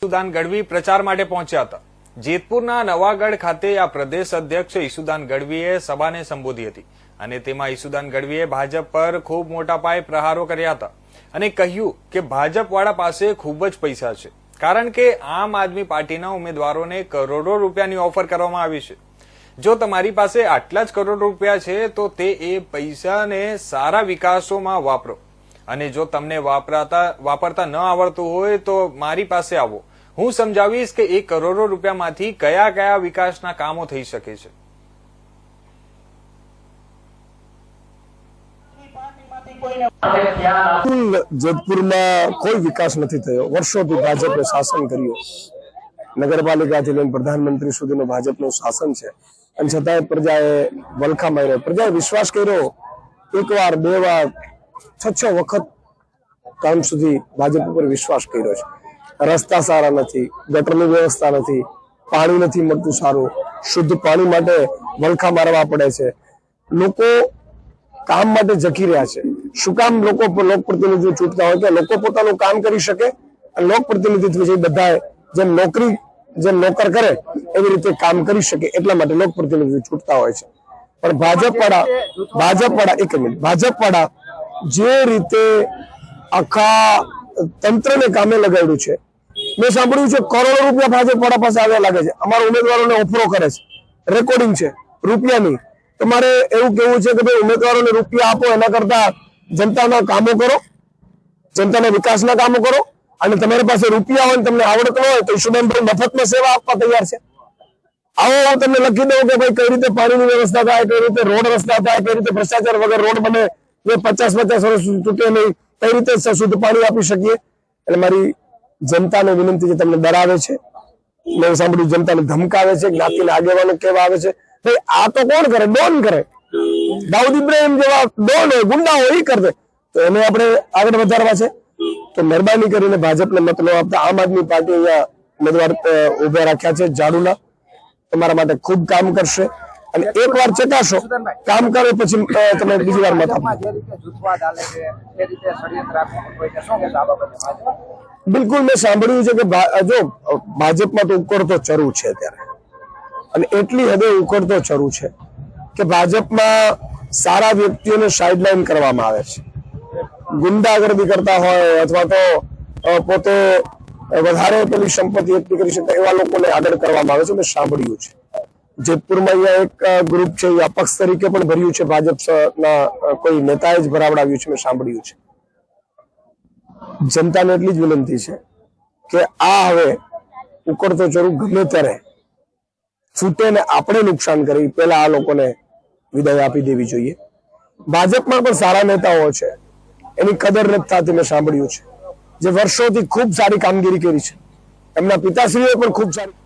ઈસુદાન ગઢવી પ્રચાર માટે પહોંચ્યા હતા। જેતપુરના નવાગઢ ખાતે આ પ્રદેશ અધ્યક્ષ ઈસુદાન ગઢવીએ સભાને સંબોધી હતી અને તેમાં ઈસુદાન ગઢવીએ ભાજપ પર ખૂબ મોટા પાયે પ્રહારો કર્યા હતા અને કહ્યું કે ભાજપવાળા પાસે ખૂબ જ પૈસા છે, કારણ કે આમ આદમી પાર્ટીના ઉમેદવારોને કરોડો રૂપિયાની ઓફર કરવામાં આવી છે। જો તમારી પાસે આટલા જ કરોડ રૂપિયા છે તો તે એ પૈસાને સારા વિકાસોમાં વાપરો અને જો તમને વાપરતા ન આવડતું હોય તો મારી પાસે આવો, હું સમજાવીશ કે એ કરોડો રૂપિયામાંથી કયા કયા વિકાસના કામો થઈ શકે છે। જેતપુરમાં કોઈ વિકાસ નથી થયો। વર્ષોથી ભાજપે શાસન કર્યું, નગરપાલિકાથી લઈને પ્રધાનમંત્રી સુધીનું ભાજપનું શાસન છે અને છતાંય પ્રજાએ વલખા માર્યો, પ્રજાએ વિશ્વાસ કર્યો। એક વાર, બે વાર, છ વખત કામ સુધી ભાજપ ઉપર વિશ્વાસ કર્યો છે। રસ્તા સારા નથી, ગટરની વ્યવસ્થા નથી, પાણી નથી મળતું સારું, શુદ્ધ પાણી માટે વલખા મારવા પડે છે। લોકો કામ માટે ઝકી રહ્યા છે। શું કામ લોકો લોકપ્રતિનિધિત્વ ચૂંટતા હોય કે લોકો પોતાનું કામ કરી શકે અને લોકપ્રતિનિધિત્વ છે બધા જેમ નોકર કરે એવી રીતે કામ કરી શકે એટલા માટે લોકપ્રતિનિધિત્વ ચૂંટતા હોય છે। પણ ભાજપવાળા જે રીતે આખા તંત્રને કામે લગાડ્યું છે, મેં સાંભળ્યું છે કરોડો રૂપિયા ભાજપવાળા પાસે આવ્યા લાગે છે, અમારા ઉમેદવારોને ઓફરો કરે છે, રેકોર્ડિંગ છે રૂપિયાની। તમારે એવું કેવું છે કે ભાઈ ઉમેદવારોને રૂપિયા આપો એના કરતા જનતાના કામો કરો, જનતાના વિકાસના કામો કરો, અને તમારી પાસે રૂપિયા હોય તમને આવડત ન હોય તો ઈશુદાનભાઈ મફતમાં સેવા આપવા તૈયાર છે। આવો હું તમને લખી દઉં કે ભાઈ કઈ રીતે પાણીની વ્યવસ્થા થાય, કઈ રીતે રોડ રસ્તા થાય, કઈ રીતે ભ્રષ્ટાચાર વગર રોડ બને, જે 50 વર્ષ તૂટે નહીં, કઈ રીતે શુદ્ધ પાણી આપી શકીએ। એટલે મારી જનતાને વિનંતી છે, તમને ડરાવે છે, મેં સાંભળ્યું જનતાને ધમકાવે છે, જ્ઞાતિના આગેવાનો કહેવા આવે છે, ભાઈ આ તો કોણ કરે? ડોન કરે, દાઉદ ઇબ્રાહિમ જેવા ડોન હોય, ગુંડા હોય, એ કરે તો એને આપણે આગળ વધારવા છે। તો મહેરબાની કરીને ભાજપને મત ન આપતા આમ આદમી પાર્ટી અહીંયા ઉમેદવાર ઉભા રાખ્યા છે ઝાડુના, તમારા માટે ખૂબ કામ કરશે અને એક વાર ચકાસો, કામ કરે પછી તમે બીજી વાર મત આપો। બિલકુલ, મેં સાંભળ્યું છે કે જો ભાજપમાં તો ઉકળતો ચરુ છે અત્યારે, અને એટલી હદે ઉકળતો ચરુ છે કે ભાજપમાં સારા વ્યક્તિઓને સાઇડલાઇન કરવામાં આવે છે, ગુંડાગર્દી કરતા હોય અથવા તો પોતે વધારે પેલી સંપત્તિ એકઠી કરી શકતા એવા લોકોને આગળ કરવામાં આવે છે, મેં સાંભળ્યું છે। જેતપુરમાં અહીંયા એક ગ્રુપ છે, એ અપક્ષ તરીકે પણ ભર્યું છે, ભાજપના કોઈ નેતાએ જ ભરાવડાવ્યું છે, મેં સાંભળ્યું છે। જનતાને એટલી જ વિનંતી છે કે આ હવે ઉકળતો ચરુ ગમે ત્યારે છૂટે ને આપણે નુકસાન કરી, પેલા આ લોકોને વિદાય આપી દેવી જોઈએ। ભાજપમાં પણ સારા નેતાઓ છે, એની કદર નથી થતી, મેં સાંભળ્યું છે, જે વર્ષોથી ખૂબ સારી કામગીરી કરી છે, એમના પિતાશ્રીએ પણ ખૂબ સારી